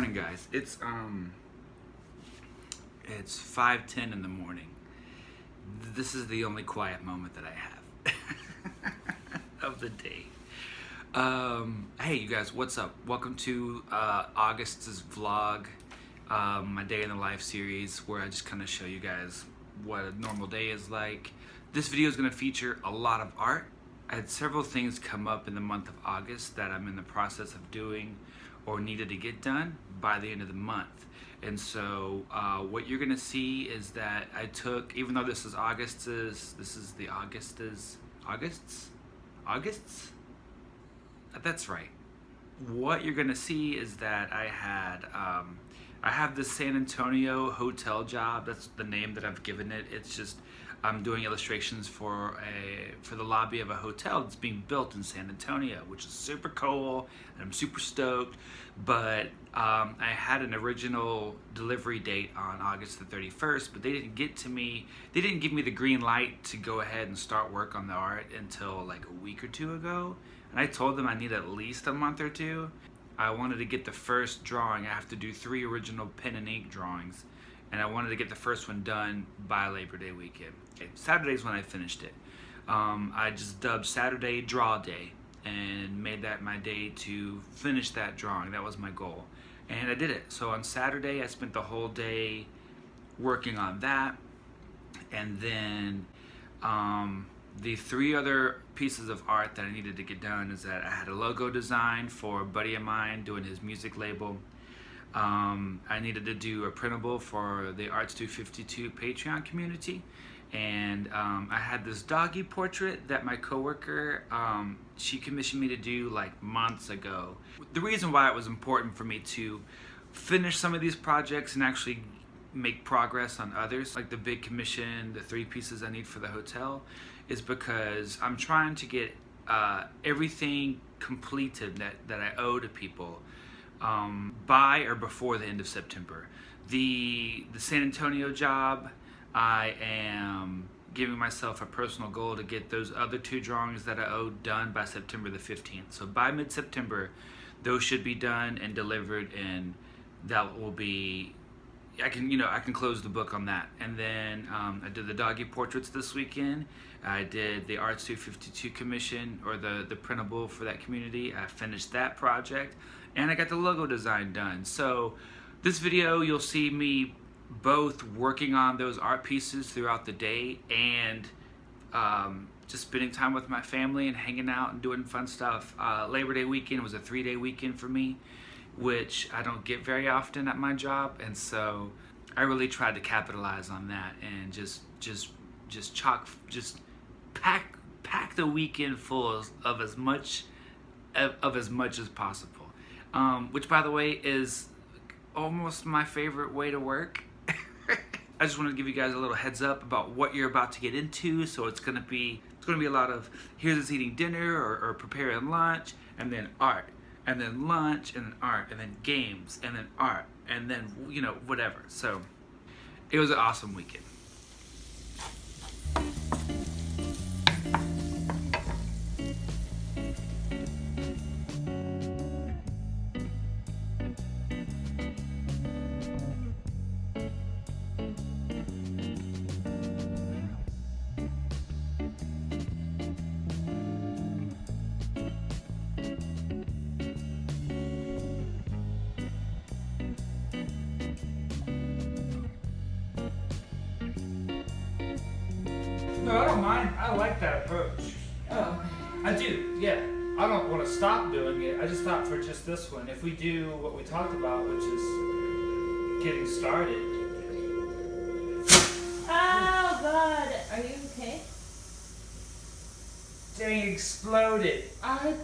morning, guys. It's 5:10 in the morning. This is the only quiet moment that I have of the day. Hey, you guys, what's up? Welcome to August's vlog, my day in the life series, where I just kind of show you guys what a normal day is like. This video is going to feature a lot of art. I had several things come up in the month of August that I'm in the process of doing or needed to get done by the end of the month. And so what you're gonna see is that I took, even though this is August's? That's right. What you're gonna see is that I have this San Antonio hotel job. That's the name that I've given it. It's just I'm doing illustrations for the lobby of a hotel that's being built in San Antonio, which is super cool, and I'm super stoked. But I had an original delivery date on August the 31st, but they didn't get to me. They didn't give me the green light to go ahead and start work on the art until like a week or two ago. And I told them I need at least a month or two. I wanted to get the first drawing. I have to do 3 original pen and ink drawings, and I wanted to get the first one done by Labor Day weekend. Okay, Saturday's when I finished it. I just dubbed Saturday Draw Day and made that my day to finish that drawing. That was my goal, and I did it. So on Saturday I spent the whole day working on that, and then the 3 other pieces of art that I needed to get done is that I had a logo design for a buddy of mine doing his music label. I needed to do a printable for the Arts 252 Patreon community, and I had this doggy portrait that my coworker, she commissioned me to do like months ago. The reason why it was important for me to finish some of these projects and actually make progress on others, like the big commission, the 3 pieces I need for the hotel, is because I'm trying to get everything completed that I owe to people by or before the end of September. The San Antonio job, I am giving myself a personal goal to get those other 2 drawings that I owe done by September the 15th. So by mid-September, those should be done and delivered, and that will be, I can close the book on that. And then I did the doggy portraits this weekend. I did the Arts 252 commission, or the printable for that community. I finished that project, and I got the logo design done. So this video, you'll see me both working on those art pieces throughout the day and just spending time with my family and hanging out and doing fun stuff. Labor Day weekend was a 3-day weekend for me, which I don't get very often at my job, and so I really tried to capitalize on that and just pack the weekend full of as much as possible. Which, by the way, is almost my favorite way to work. I just wanted to give you guys a little heads up about what you're about to get into. So it's gonna be a lot of here's us eating dinner or preparing lunch, and then art, and then lunch, and then art, and then games, and then art, and then whatever. So it was an awesome weekend. No, I don't mind. I like that approach. Oh. I do, yeah. I don't want to stop doing it. I just thought for just this one, if we do what we talked about, which is getting started. Oh God, are you okay? Dang, exploded. I'm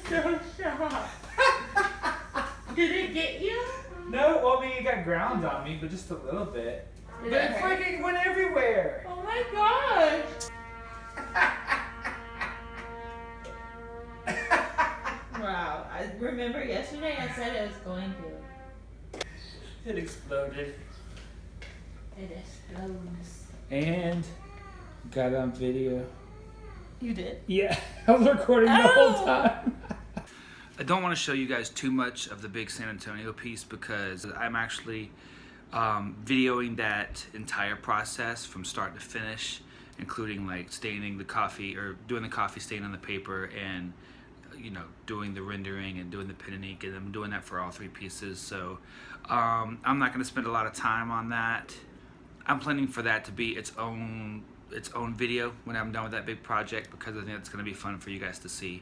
so shocked. Did it get you? No, well, I mean, it got ground on me, but just a little bit. Did But it it hurt? freaking went everywhere. Oh my gosh. Wow. I remember yesterday I said it was going to. It exploded. It explodes. And got on video. You did? Yeah, I was recording the whole time. I don't want to show you guys too much of the big San Antonio piece because I'm actually videoing that entire process from start to finish, including like staining the coffee or doing the coffee stain on the paper and doing the rendering and doing the pen and ink, and I'm doing that for all 3 pieces. So I'm not going to spend a lot of time on that. I'm planning for that to be its own video when I'm done with that big project because I think it's going to be fun for you guys to see.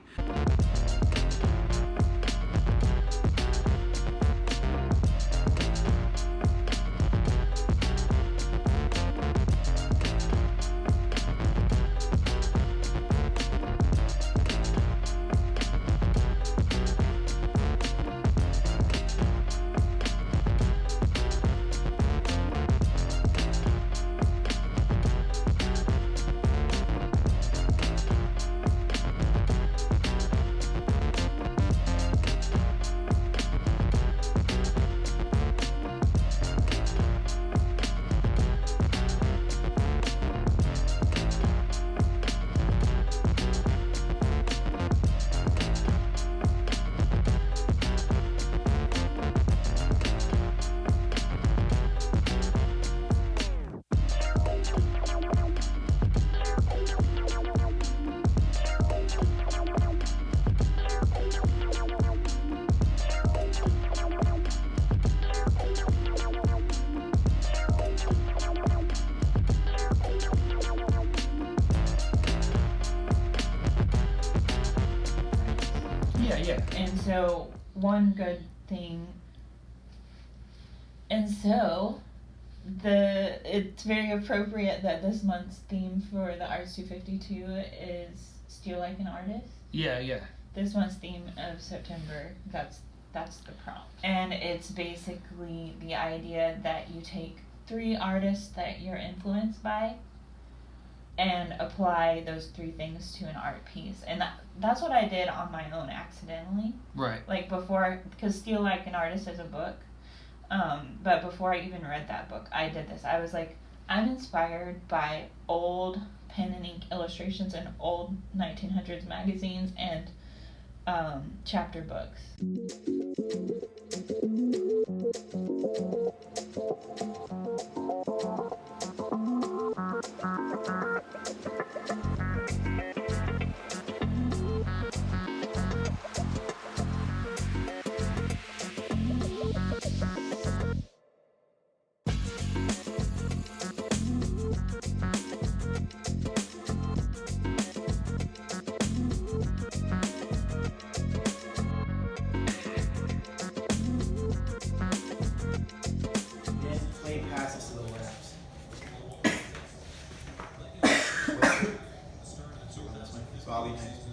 Yeah. And so one good thing, and so it's very appropriate that this month's theme for the Arts 252 is Steal Like an Artist. Yeah. This month's theme of September, that's the prompt. And it's basically the idea that you take 3 artists that you're influenced by and apply those 3 things to an art piece. And that's what I did on my own accidentally. Right. Like before, because Steal Like an Artist is a book. But before I even read that book, I did this. I was like, I'm inspired by old pen and ink illustrations and old 1900s magazines and chapter books. Bobby next.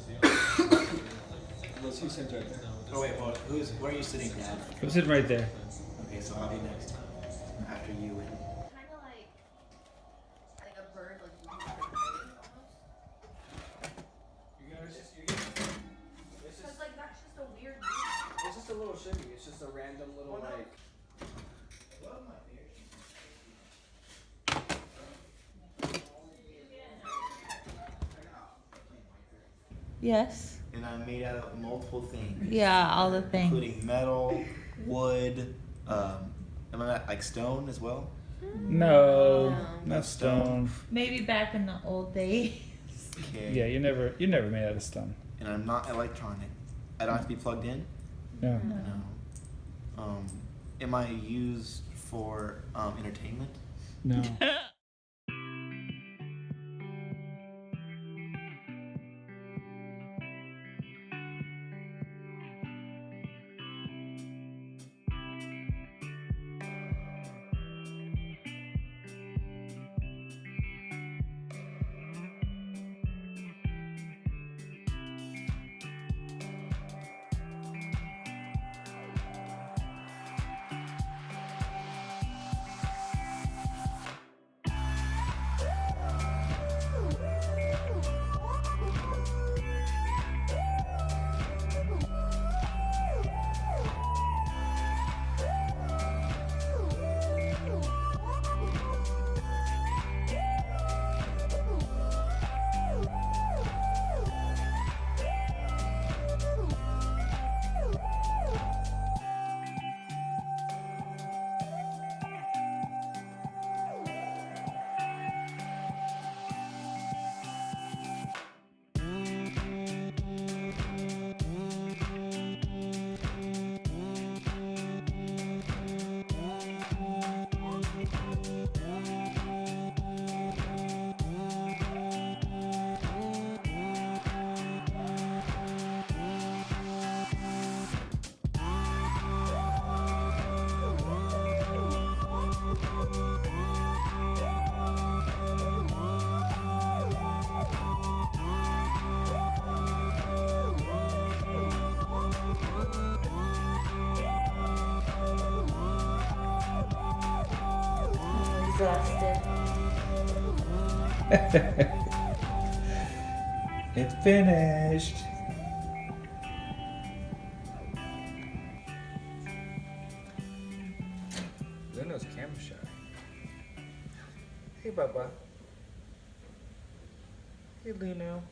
Let's see sits right there. Oh wait, well, where are you sitting, Dad? I'm sitting right there. Okay, so Bobby next. After you and. Kind of like a bird, like you can almost. It's Cause just, like that's just a weird movement. it's just a little shimmy. It's just a random little like. Yes. And I'm made out of multiple things. Yeah, all the things. Including metal, wood, am I not like stone as well? No, No. not stone. Maybe back in the old days. Okay. Yeah, you're never made out of stone. And I'm not electronic. I don't have to be plugged in? No. No. Am I used for entertainment? No. busted. It's finished. Luno's camera shy. Hey, Bubba. Hey, Luno.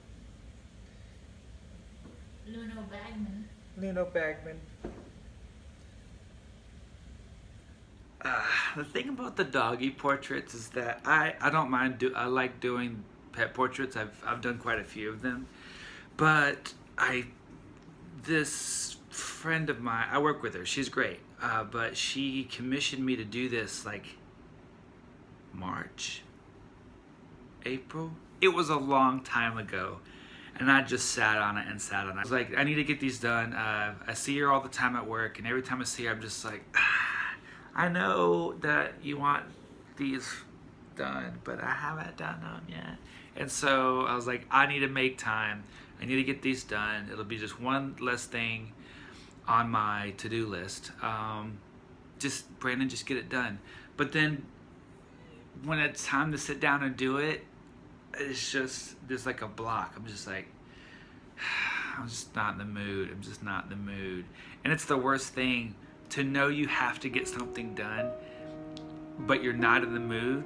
Luno Bagman. Luno Bagman. The thing about the doggy portraits is that I don't mind I like doing pet portraits. I've done quite a few of them, but this friend of mine, I work with her. She's great, but she commissioned me to do this like March, April. It was a long time ago, and I just sat on it and sat on it. I was like, I need to get these done. I see her all the time at work, and every time I see her, I'm just like, I know that you want these done, but I haven't done them yet. And so I was like, I need to make time. I need to get these done. It'll be just one less thing on my to-do list. Brandon, just get it done. But then when it's time to sit down and do it, it's just, there's like a block. I'm just like, I'm just not in the mood. I'm just not in the mood. And it's the worst thing to know you have to get something done, but you're not in the mood.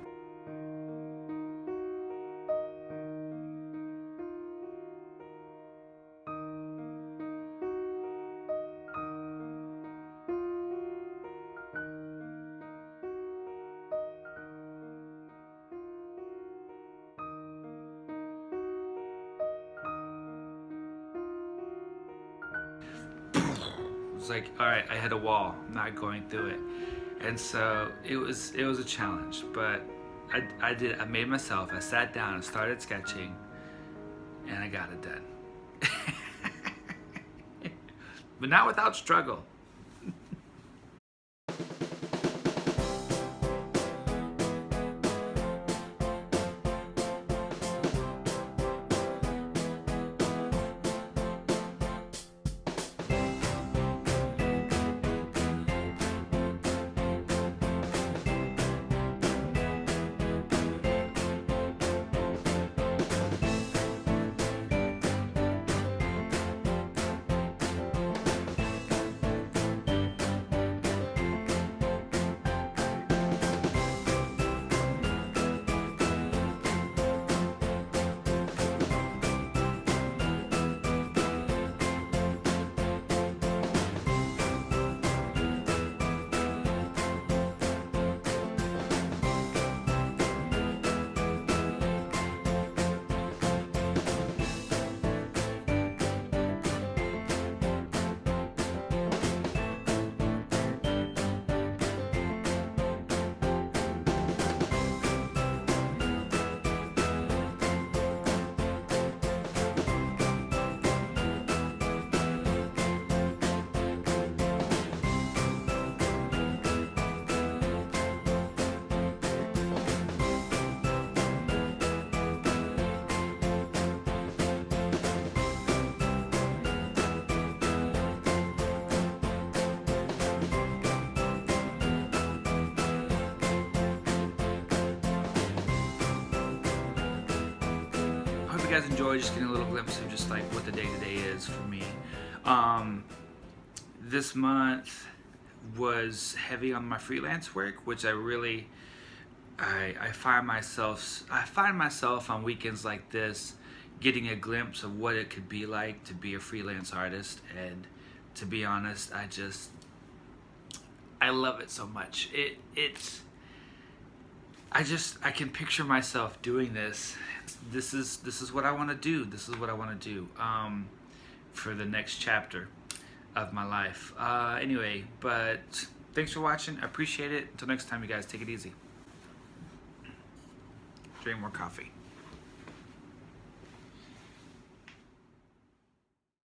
It's like, all right, I hit a wall. I'm not going through it. And so it was a challenge, but I did it. I made myself. I sat down and started sketching, and I got it done. But not without struggle. You guys enjoy just getting a little glimpse of just like what the day-to-day is for me. This month was heavy on my freelance work, which I find myself on weekends like this getting a glimpse of what it could be like to be a freelance artist. And to be honest, I love it so much. I can picture myself doing this. This is what I want to do. This is what I want to do for the next chapter of my life. Anyway, but thanks for watching. I appreciate it. Until next time, you guys, take it easy. Drink more coffee.